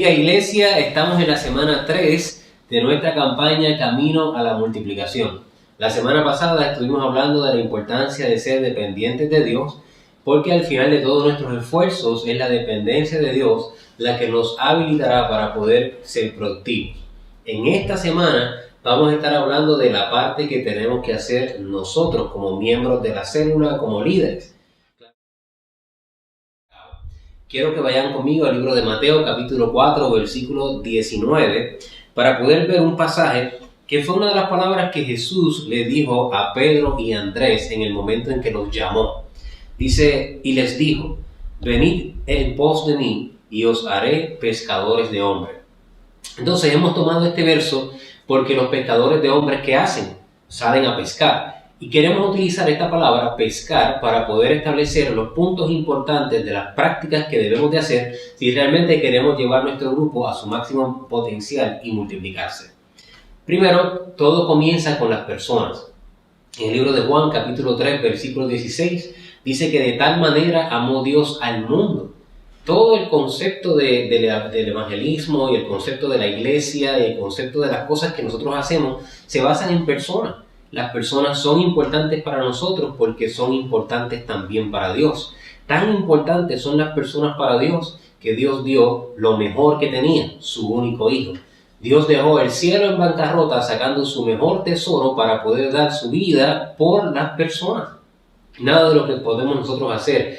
Amiga Iglesia, estamos en la semana 3 de nuestra campaña Camino a la Multiplicación. La semana pasada estuvimos hablando de la importancia de ser dependientes de Dios, porque al final de todos nuestros esfuerzos es la dependencia de Dios la que nos habilitará para poder ser productivos. En esta semana vamos a estar hablando de la parte que tenemos que hacer nosotros como miembros de la célula, como líderes. Quiero que vayan conmigo al libro de Mateo, capítulo 4, versículo 19, para poder ver un pasaje que fue una de las palabras que Jesús le dijo a Pedro y a Andrés en el momento en que los llamó. Dice, y les dijo, venid en pos de mí y os haré pescadores de hombres. Entonces hemos tomado este verso porque los pescadores de hombres, ¿qué hacen? Salen a pescar. Y queremos utilizar esta palabra, pescar, para poder establecer los puntos importantes de las prácticas que debemos de hacer si realmente queremos llevar nuestro grupo a su máximo potencial y multiplicarse. Primero, todo comienza con las personas. En el libro de Juan, capítulo 3, versículo 16, dice que de tal manera amó Dios al mundo. Todo el concepto del evangelismo y el concepto de la iglesia y el concepto de las cosas que nosotros hacemos se basan en personas. Las personas son importantes para nosotros porque son importantes también para Dios. Tan importantes son las personas para Dios que Dios dio lo mejor que tenía, su único hijo. Dios dejó el cielo en bancarrota sacando su mejor tesoro para poder dar su vida por las personas. Nada de lo que podemos nosotros hacer,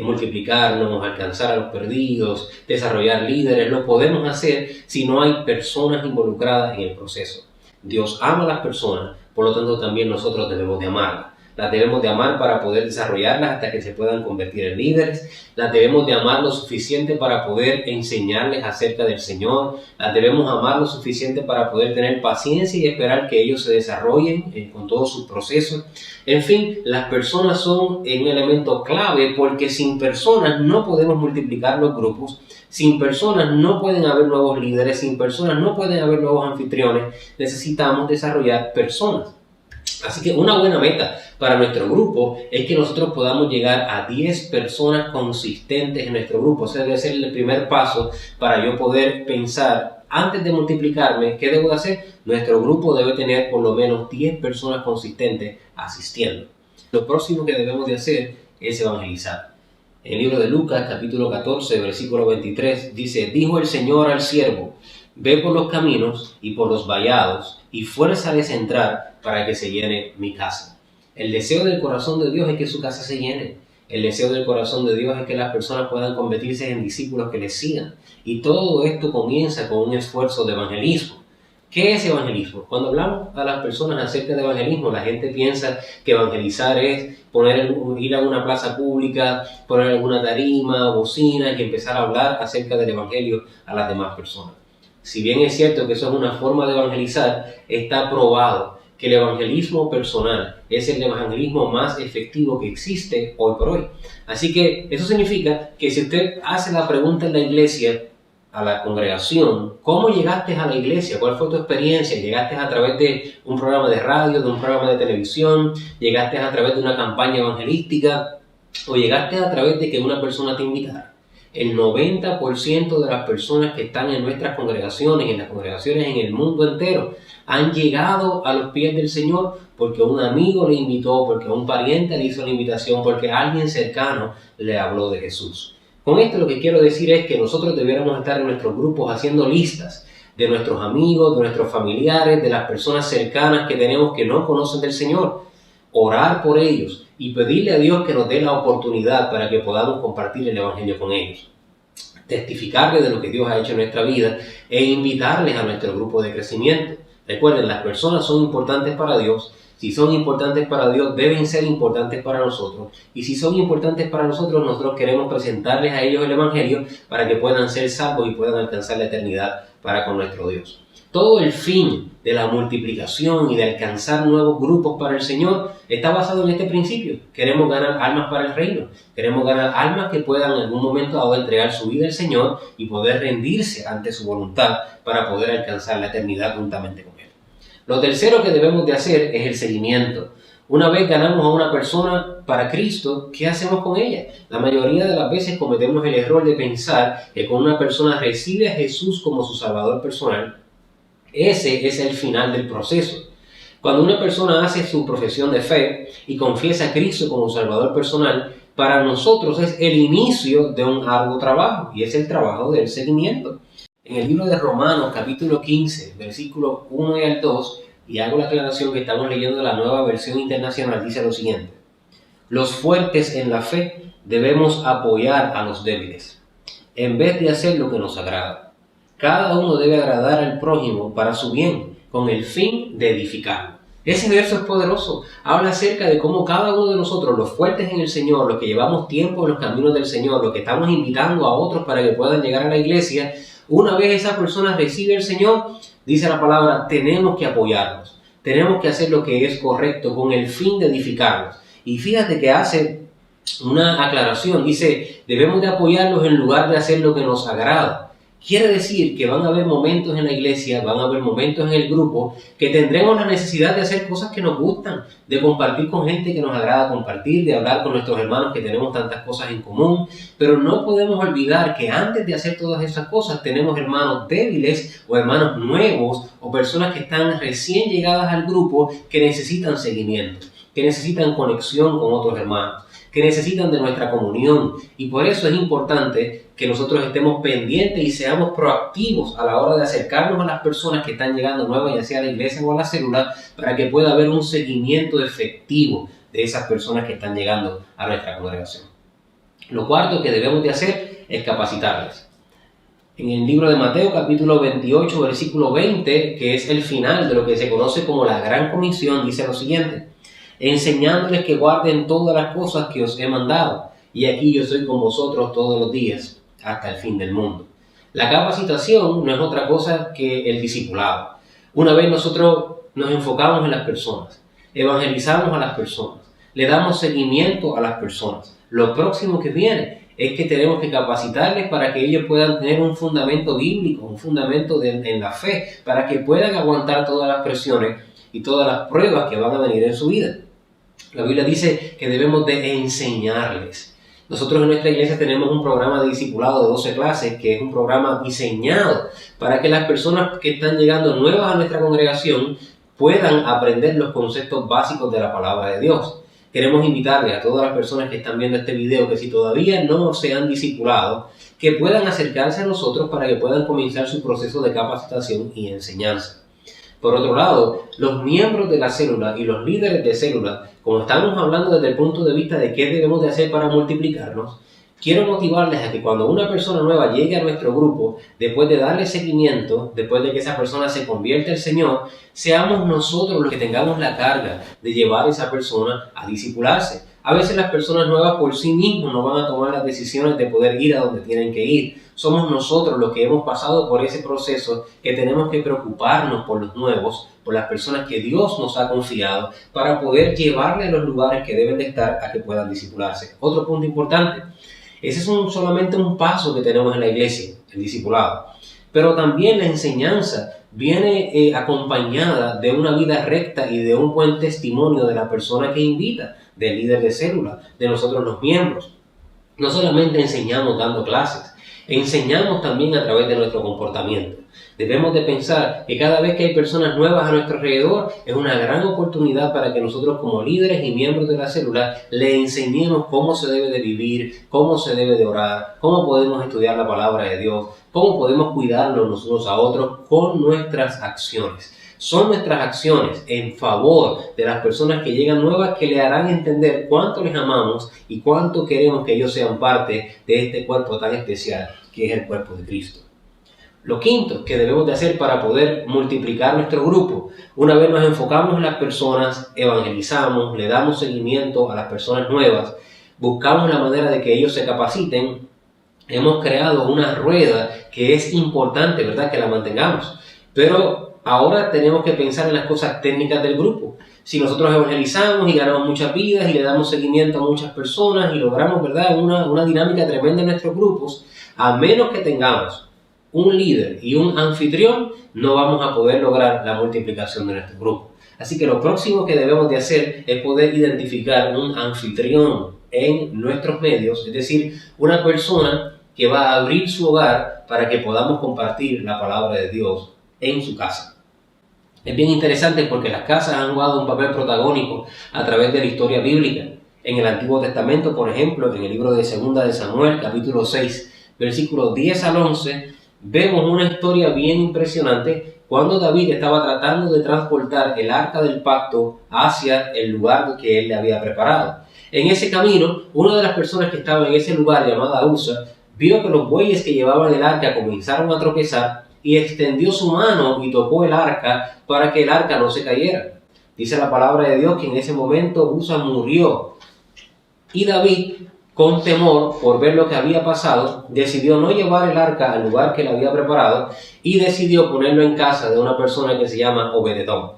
multiplicarnos, alcanzar a los perdidos, desarrollar líderes, lo podemos hacer si no hay personas involucradas en el proceso. Dios ama a las personas, por lo tanto también nosotros debemos de amarlas. Las debemos de amar para poder desarrollarlas hasta que se puedan convertir en líderes. Las debemos de amar lo suficiente para poder enseñarles acerca del Señor. Las debemos amar lo suficiente para poder tener paciencia y esperar que ellos se desarrollen con todos sus procesos. En fin, las personas son un elemento clave porque sin personas no podemos multiplicar los grupos. Sin personas no pueden haber nuevos líderes. Sin personas no pueden haber nuevos anfitriones. Necesitamos desarrollar personas. Así que una buena meta para nuestro grupo es que nosotros podamos llegar a 10 personas consistentes en nuestro grupo. Ese debe ser el primer paso para yo poder pensar, antes de multiplicarme, ¿qué debo de hacer? Nuestro grupo debe tener por lo menos 10 personas consistentes asistiendo. Lo próximo que debemos de hacer es evangelizar. En el libro de Lucas, capítulo 14, versículo 23, dice, dijo el Señor al siervo, ve por los caminos y por los vallados y fuérzales a entrar para que se llene mi casa. El deseo del corazón de Dios es que su casa se llene. El deseo del corazón de Dios es que las personas puedan convertirse en discípulos que les sigan. Y todo esto comienza con un esfuerzo de evangelismo. ¿Qué es evangelismo? Cuando hablamos a las personas acerca de evangelismo, la gente piensa que evangelizar es ir a una plaza pública, poner alguna tarima, bocina y empezar a hablar acerca del evangelio a las demás personas. Si bien es cierto que eso es una forma de evangelizar, está probado que el evangelismo personal es el evangelismo más efectivo que existe hoy por hoy. Así que eso significa que si usted hace la pregunta en la iglesia, a la congregación, ¿cómo llegaste a la iglesia? ¿Cuál fue tu experiencia? ¿Llegaste a través de un programa de radio, de un programa de televisión? ¿Llegaste a través de una campaña evangelística? ¿O llegaste a través de que una persona te invitara? El 90% de las personas que están en nuestras congregaciones, en las congregaciones en el mundo entero, han llegado a los pies del Señor porque un amigo le invitó, porque un pariente le hizo la invitación, porque alguien cercano le habló de Jesús. Con esto lo que quiero decir es que nosotros debiéramos estar en nuestros grupos haciendo listas de nuestros amigos, de nuestros familiares, de las personas cercanas que tenemos que no conocen del Señor. Orar por ellos y pedirle a Dios que nos dé la oportunidad para que podamos compartir el Evangelio con ellos. Testificarles de lo que Dios ha hecho en nuestra vida e invitarles a nuestro grupo de crecimiento. Recuerden, las personas son importantes para Dios. Si son importantes para Dios, deben ser importantes para nosotros. Y si son importantes para nosotros, nosotros queremos presentarles a ellos el Evangelio para que puedan ser salvos y puedan alcanzar la eternidad para con nuestro Dios. Todo el fin de la multiplicación y de alcanzar nuevos grupos para el Señor está basado en este principio. Queremos ganar almas para el reino. Queremos ganar almas que puedan en algún momento dado entregar su vida al Señor y poder rendirse ante su voluntad para poder alcanzar la eternidad juntamente con Él. Lo tercero que debemos de hacer es el seguimiento. Una vez ganamos a una persona para Cristo, ¿qué hacemos con ella? La mayoría de las veces cometemos el error de pensar que cuando una persona recibe a Jesús como su Salvador personal, ese es el final del proceso. Cuando una persona hace su profesión de fe y confiesa a Cristo como Salvador personal, para nosotros es el inicio de un arduo trabajo, y es el trabajo del seguimiento. En el libro de Romanos, capítulo 15, versículos 1 y al 2, y hago la aclaración que estamos leyendo la Nueva Versión Internacional, dice lo siguiente: los fuertes en la fe debemos apoyar a los débiles, en vez de hacer lo que nos agrada. Cada uno debe agradar al prójimo para su bien, con el fin de edificarlo. Ese verso es poderoso. Habla acerca de cómo cada uno de nosotros, los fuertes en el Señor, los que llevamos tiempo en los caminos del Señor, los que estamos invitando a otros para que puedan llegar a la iglesia, una vez esa persona recibe al Señor, dice la palabra, tenemos que apoyarlos. Tenemos que hacer lo que es correcto con el fin de edificarlos. Y fíjate que hace una aclaración. Dice, debemos de apoyarlos en lugar de hacer lo que nos agrada. Quiere decir que van a haber momentos en la iglesia, van a haber momentos en el grupo que tendremos la necesidad de hacer cosas que nos gustan, de compartir con gente que nos agrada compartir, de hablar con nuestros hermanos que tenemos tantas cosas en común, pero no podemos olvidar que antes de hacer todas esas cosas tenemos hermanos débiles o hermanos nuevos o personas que están recién llegadas al grupo que necesitan seguimiento, que necesitan conexión con otros hermanos, que necesitan de nuestra comunión, y por eso es importante que nosotros estemos pendientes y seamos proactivos a la hora de acercarnos a las personas que están llegando nuevas, ya sea a la iglesia o a la célula, para que pueda haber un seguimiento efectivo de esas personas que están llegando a nuestra congregación. Lo cuarto que debemos de hacer es capacitarles. En el libro de Mateo, capítulo 28, versículo 20, que es el final de lo que se conoce como la Gran Comisión, dice lo siguiente: enseñándoles que guarden todas las cosas que os he mandado, y aquí yo soy con vosotros todos los días, hasta el fin del mundo. La capacitación no es otra cosa que el discipulado. Una vez nosotros nos enfocamos en las personas, evangelizamos a las personas, le damos seguimiento a las personas, lo próximo que viene es que tenemos que capacitarles para que ellos puedan tener un fundamento bíblico, un fundamento en la fe, para que puedan aguantar todas las presiones y todas las pruebas que van a venir en su vida. La Biblia dice que debemos de enseñarles. Nosotros en nuestra iglesia tenemos un programa de discipulado de 12 clases, que es un programa diseñado para que las personas que están llegando nuevas a nuestra congregación puedan aprender los conceptos básicos de la palabra de Dios. Queremos invitarles a todas las personas que están viendo este video que si todavía no se han discipulado, que puedan acercarse a nosotros para que puedan comenzar su proceso de capacitación y enseñanza. Por otro lado, los miembros de la célula y los líderes de célula, como estamos hablando desde el punto de vista de qué debemos de hacer para multiplicarnos, quiero motivarles a que cuando una persona nueva llegue a nuestro grupo, después de darle seguimiento, después de que esa persona se convierta al Señor, seamos nosotros los que tengamos la carga de llevar a esa persona a discipularse. A veces las personas nuevas por sí mismos no van a tomar las decisiones de poder ir a donde tienen que ir. Somos nosotros los que hemos pasado por ese proceso que tenemos que preocuparnos por los nuevos, por las personas que Dios nos ha confiado, para poder llevarle a los lugares que deben de estar a que puedan discipularse. Otro punto importante, ese es solamente un paso que tenemos en la iglesia, el discipulado. Pero también la enseñanza viene acompañada de una vida recta y de un buen testimonio de la persona que invita, del líder de célula, de nosotros los miembros. No solamente enseñamos dando clases, enseñamos también a través de nuestro comportamiento. Debemos de pensar que cada vez que hay personas nuevas a nuestro alrededor, es una gran oportunidad para que nosotros como líderes y miembros de la célula le enseñemos cómo se debe de vivir, cómo se debe de orar, cómo podemos estudiar la palabra de Dios, cómo podemos cuidarnos los unos a otros con nuestras acciones. Son nuestras acciones en favor de las personas que llegan nuevas que le harán entender cuánto les amamos y cuánto queremos que ellos sean parte de este cuerpo tan especial que es el cuerpo de Cristo. Lo quinto que debemos de hacer para poder multiplicar nuestro grupo, una vez nos enfocamos en las personas, evangelizamos, le damos seguimiento a las personas nuevas, buscamos la manera de que ellos se capaciten, hemos creado una rueda que es importante, ¿verdad?, que la mantengamos. Pero ahora tenemos que pensar en las cosas técnicas del grupo. Si nosotros evangelizamos y ganamos muchas vidas y le damos seguimiento a muchas personas y logramos, ¿verdad?, una dinámica tremenda en nuestros grupos, a menos que tengamos un líder y un anfitrión, no vamos a poder lograr la multiplicación de nuestro grupo. Así que lo próximo que debemos de hacer es poder identificar un anfitrión en nuestros medios, es decir, una persona que va a abrir su hogar para que podamos compartir la palabra de Dios en su casa. Es bien interesante porque las casas han jugado un papel protagónico a través de la historia bíblica. En el Antiguo Testamento, por ejemplo, en el libro de 2 de Samuel, capítulo 6, versículos 10 al 11, vemos una historia bien impresionante cuando David estaba tratando de transportar el arca del pacto hacia el lugar que él le había preparado. En ese camino, una de las personas que estaba en ese lugar, llamada Usa, vio que los bueyes que llevaban el arca comenzaron a tropezar y extendió su mano y tocó el arca para que el arca no se cayera. Dice la palabra de Dios que en ese momento Usa murió. Y David, con temor por ver lo que había pasado, decidió no llevar el arca al lugar que le había preparado y decidió ponerlo en casa de una persona que se llama Obed-edom.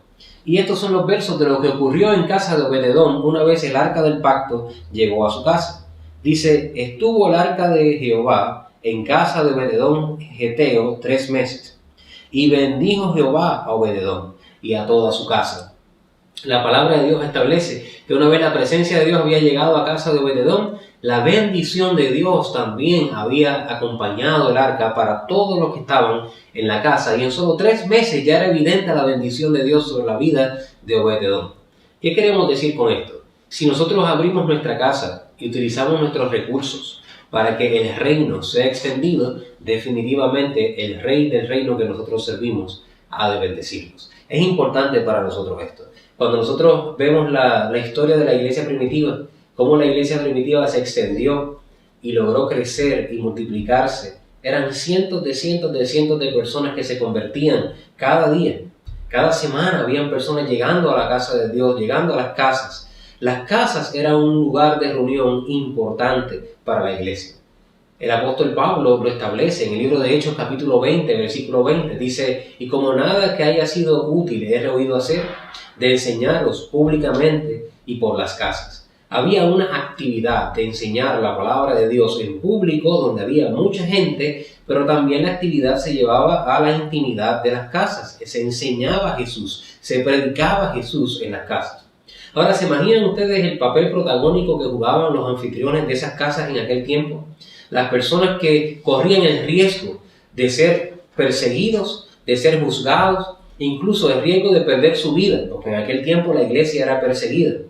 Y estos son los versos de lo que ocurrió en casa de Obed-edom una vez el arca del pacto llegó a su casa. Dice, estuvo el arca de Jehová en casa de Obed-edom Geteo 3 meses. Y bendijo Jehová a Obed-edom y a toda su casa. La palabra de Dios establece que una vez la presencia de Dios había llegado a casa de Obed-edom, la bendición de Dios también había acompañado el arca para todos los que estaban en la casa. Y en solo 3 meses ya era evidente la bendición de Dios sobre la vida de Obed-edom. ¿Qué queremos decir con esto? Si nosotros abrimos nuestra casa y utilizamos nuestros recursos para que el reino sea extendido, definitivamente el rey del reino que nosotros servimos ha de bendecirnos. Es importante para nosotros esto. Cuando nosotros vemos la historia de la iglesia primitiva, cómo la iglesia primitiva se extendió y logró crecer y multiplicarse, eran cientos de personas que se convertían cada día. Cada semana habían personas llegando a la casa de Dios, llegando a las casas. Las casas eran un lugar de reunión importante para la iglesia. El apóstol Pablo lo establece en el libro de Hechos capítulo 20, versículo 20. Dice, y como nada que haya sido útil he oído hacer, de enseñaros públicamente y por las casas. Había una actividad de enseñar la palabra de Dios en público, donde había mucha gente, pero también la actividad se llevaba a la intimidad de las casas. Se enseñaba a Jesús, se predicaba a Jesús en las casas. Ahora, ¿se imaginan ustedes el papel protagónico que jugaban los anfitriones de esas casas en aquel tiempo? Las personas que corrían el riesgo de ser perseguidos, de ser juzgados, incluso el riesgo de perder su vida, porque en aquel tiempo la iglesia era perseguida.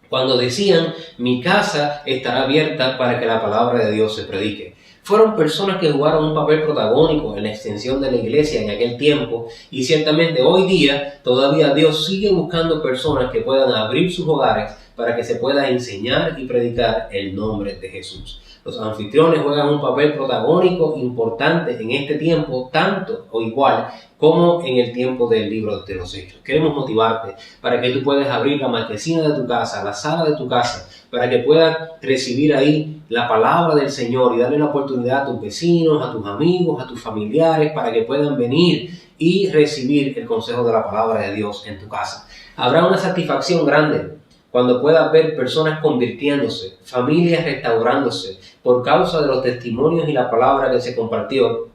Cuando decían, mi casa estará abierta para que la palabra de Dios se predique. Fueron personas que jugaron un papel protagónico en la extensión de la iglesia en aquel tiempo, y ciertamente hoy día todavía Dios sigue buscando personas que puedan abrir sus hogares para que se pueda enseñar y predicar el nombre de Jesús. Los anfitriones juegan un papel protagónico importante en este tiempo, tanto o igual como en el tiempo del libro de los Hechos. Queremos motivarte para que tú puedas abrir la marquesina de tu casa, la sala de tu casa, para que puedas recibir ahí la palabra del Señor y darle la oportunidad a tus vecinos, a tus amigos, a tus familiares, para que puedan venir y recibir el consejo de la palabra de Dios en tu casa. Habrá una satisfacción grande cuando puedas ver personas convirtiéndose, familias restaurándose por causa de los testimonios y la palabra que se compartió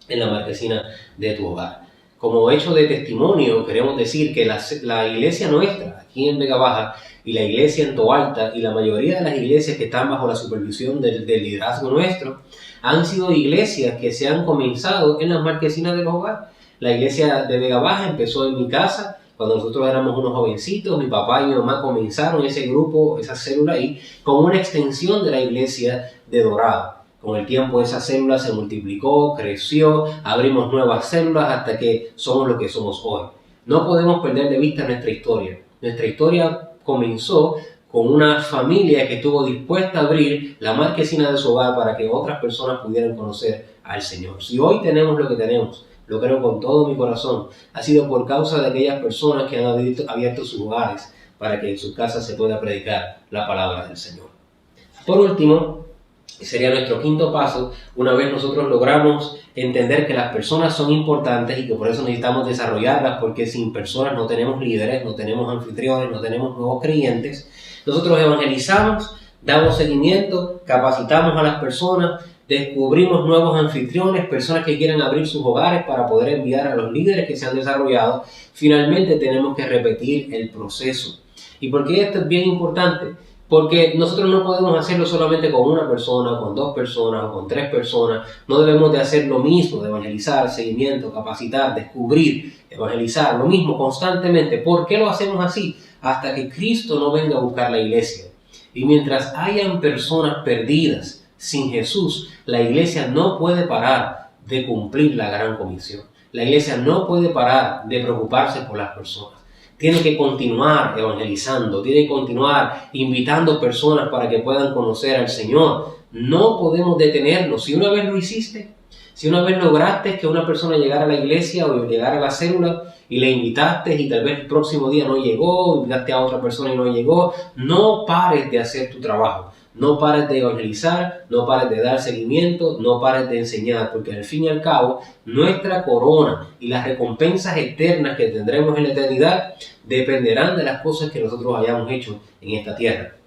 en la marquesina de tu hogar. Como hecho de testimonio, queremos decir que la iglesia nuestra, aquí en Vega Baja, y la iglesia en Toalta, y la mayoría de las iglesias que están bajo la supervisión del liderazgo nuestro, han sido iglesias que se han comenzado en las marquesinas de los hogares. La iglesia de Vega Baja empezó en mi casa, cuando nosotros éramos unos jovencitos. Mi papá y mi mamá comenzaron ese grupo, esa célula ahí, como una extensión de la iglesia de Dorado. Con el tiempo esa célula se multiplicó, creció, abrimos nuevas células hasta que somos lo que somos hoy. No podemos perder de vista nuestra historia. Nuestra historia comenzó con una familia que estuvo dispuesta a abrir la marquesina de su hogar para que otras personas pudieran conocer al Señor. Si hoy tenemos lo que tenemos, lo creo con todo mi corazón, ha sido por causa de aquellas personas que han abierto sus hogares para que en sus casas se pueda predicar la palabra del Señor. Por último, sería nuestro quinto paso, una vez nosotros logramos entender que las personas son importantes y que por eso necesitamos desarrollarlas, porque sin personas no tenemos líderes, no tenemos anfitriones, no tenemos nuevos creyentes. Nosotros evangelizamos, damos seguimiento, capacitamos a las personas, descubrimos nuevos anfitriones, personas que quieren abrir sus hogares para poder enviar a los líderes que se han desarrollado. Finalmente tenemos que repetir el proceso. ¿Y por qué esto es bien importante? Porque nosotros no podemos hacerlo solamente con una persona, con 2 personas o con 3 personas. No debemos de hacer lo mismo, de evangelizar, seguimiento, capacitar, descubrir, evangelizar, lo mismo constantemente. ¿Por qué lo hacemos así? Hasta que Cristo no venga a buscar la iglesia. Y mientras hayan personas perdidas sin Jesús, la iglesia no puede parar de cumplir la gran comisión. La iglesia no puede parar de preocuparse por las personas. Tiene que continuar evangelizando, tiene que continuar invitando personas para que puedan conocer al Señor. No podemos detenernos. Si una vez lo hiciste, si una vez lograste que una persona llegara a la iglesia o llegara a la célula y le invitaste y tal vez el próximo día no llegó, invitaste a otra persona y no llegó, no pares de hacer tu trabajo. No pares de evangelizar, no pares de dar seguimiento, no pares de enseñar, porque al fin y al cabo, nuestra corona y las recompensas eternas que tendremos en la eternidad dependerán de las cosas que nosotros hayamos hecho en esta tierra.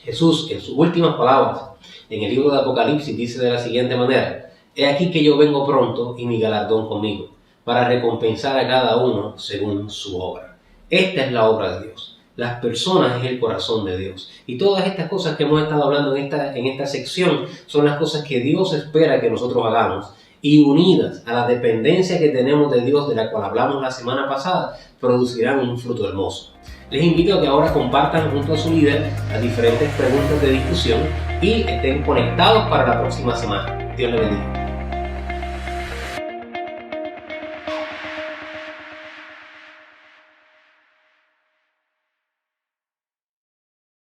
Jesús, en sus últimas palabras, en el libro de Apocalipsis, dice de la siguiente manera: «He aquí que yo vengo pronto y mi galardón conmigo, para recompensar a cada uno según su obra». Esta es la obra de Dios. Las personas es el corazón de Dios. Y todas estas cosas que hemos estado hablando en esta sección son las cosas que Dios espera que nosotros hagamos. Y unidas a la dependencia que tenemos de Dios, de la cual hablamos la semana pasada, producirán un fruto hermoso. Les invito a que ahora compartan junto a su líder las diferentes preguntas de discusión y estén conectados para la próxima semana. Dios les bendiga.